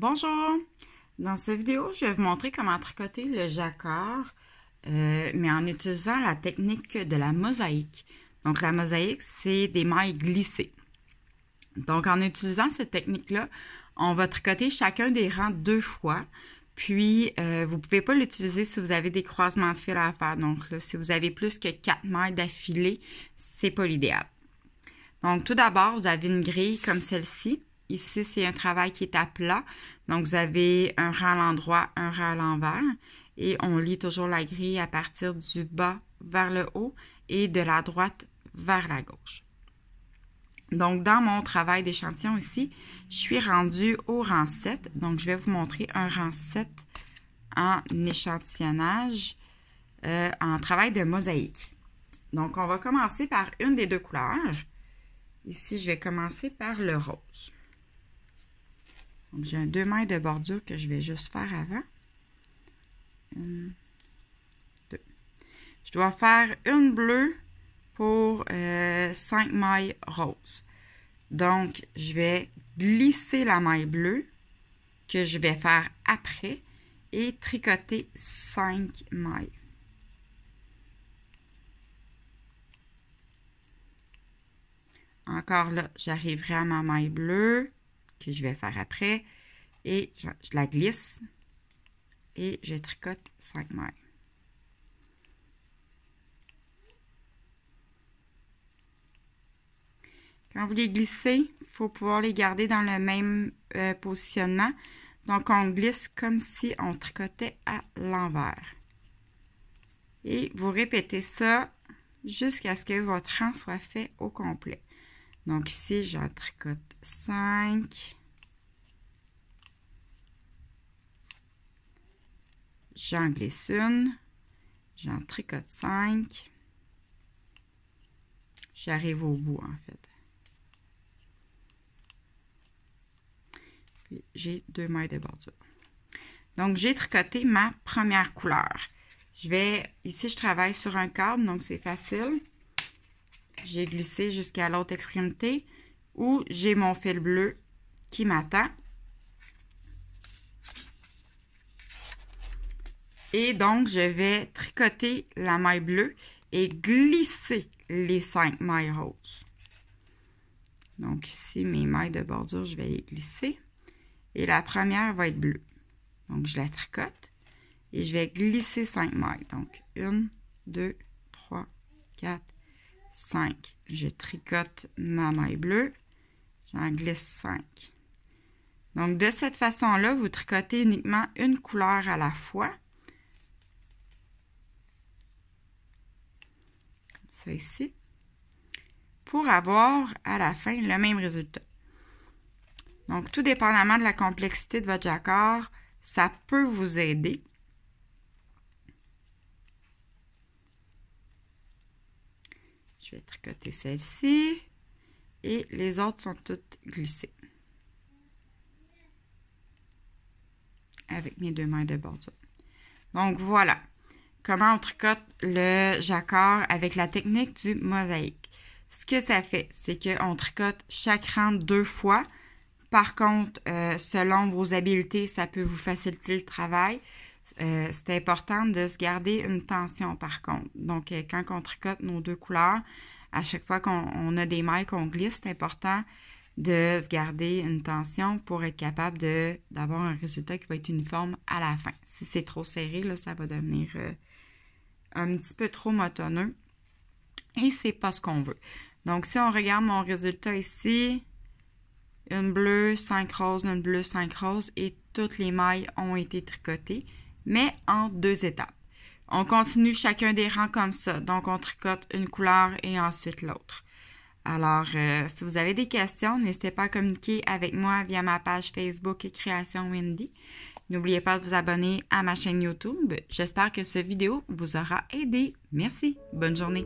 Bonjour! Dans cette vidéo, je vais vous montrer comment tricoter le jacquard, mais en utilisant la technique de la mosaïque. Donc, la mosaïque, c'est des mailles glissées. Donc, en utilisant cette technique-là, on va tricoter chacun des rangs 2 fois. Puis, vous ne pouvez pas l'utiliser si vous avez des croisements de fil à faire. Donc, là, si vous avez plus que 4 mailles d'affilée, c'est pas l'idéal. Donc, tout d'abord, vous avez une grille comme celle-ci. Ici, c'est un travail qui est à plat. Donc, vous avez un rang à l'endroit, un rang à l'envers. Et on lie toujours la grille à partir du bas vers le haut et de la droite vers la gauche. Donc, dans mon travail d'échantillon ici, je suis rendue au rang 7. Donc, je vais vous montrer un rang 7 en échantillonnage, en travail de mosaïque. Donc, on va commencer par une des deux couleurs. Ici, je vais commencer par le rose. Donc, j'ai un 2 mètres de bordure que je vais juste faire avant. 1, 2. Je dois faire une bleue pour 5 mailles roses. Donc, je vais glisser la maille bleue que je vais faire après et tricoter 5 mailles. Encore là, j'arriverai à ma maille bleue que je vais faire après et je la glisse et je tricote 5 mailles. Quand vous les glissez, il faut pouvoir les garder dans le même positionnement. Donc, on glisse comme si on tricotait à l'envers. Et vous répétez ça jusqu'à ce que votre rang soit fait au complet. Donc, ici, j'en tricote 5. J'en glisse une. J'en tricote 5. J'arrive au bout, en fait. Puis, j'ai 2 mailles de bordure. Donc, j'ai tricoté ma première couleur. Ici, je travaille sur un câble, donc c'est facile. J'ai glissé jusqu'à l'autre extrémité où j'ai mon fil bleu qui m'attend. Et donc, je vais tricoter la maille bleue et glisser les 5 mailles roses. Donc, ici, mes mailles de bordure, je vais les glisser. Et la première va être bleue. Donc, je la tricote et je vais glisser 5 mailles. Donc, 1, 2, 3, 4, 5. Je tricote ma maille bleue. J'en glisse 5. Donc, de cette façon-là, vous tricotez uniquement une couleur à la fois. Comme ça ici. Pour avoir à la fin le même résultat. Donc, tout dépendamment de la complexité de votre jacquard, ça peut vous aider. Je vais tricoter celle-ci et les autres sont toutes glissées avec mes 2 mailles de bordure. Donc, voilà comment on tricote le jacquard avec la technique du mosaïque. Ce que ça fait, c'est qu'on tricote chaque rang 2 fois. Par contre, selon vos habiletés, ça peut vous faciliter le travail. C'est important de se garder une tension par contre. Donc, quand on tricote nos 2 couleurs, à chaque fois qu'on a des mailles qu'on glisse, c'est important de se garder une tension pour être capable d'avoir un résultat qui va être uniforme à la fin. Si c'est trop serré, là, ça va devenir un petit peu trop motonneux et c'est pas ce qu'on veut. Donc, si on regarde mon résultat ici, une bleue, 5 roses, une bleue, 5 roses et toutes les mailles ont été tricotées, mais en 2 étapes. On continue chacun des rangs comme ça. Donc, on tricote une couleur et ensuite l'autre. Alors, si vous avez des questions, n'hésitez pas à communiquer avec moi via ma page Facebook Création Wendy. N'oubliez pas de vous abonner à ma chaîne YouTube. J'espère que cette vidéo vous aura aidé. Merci. Bonne journée.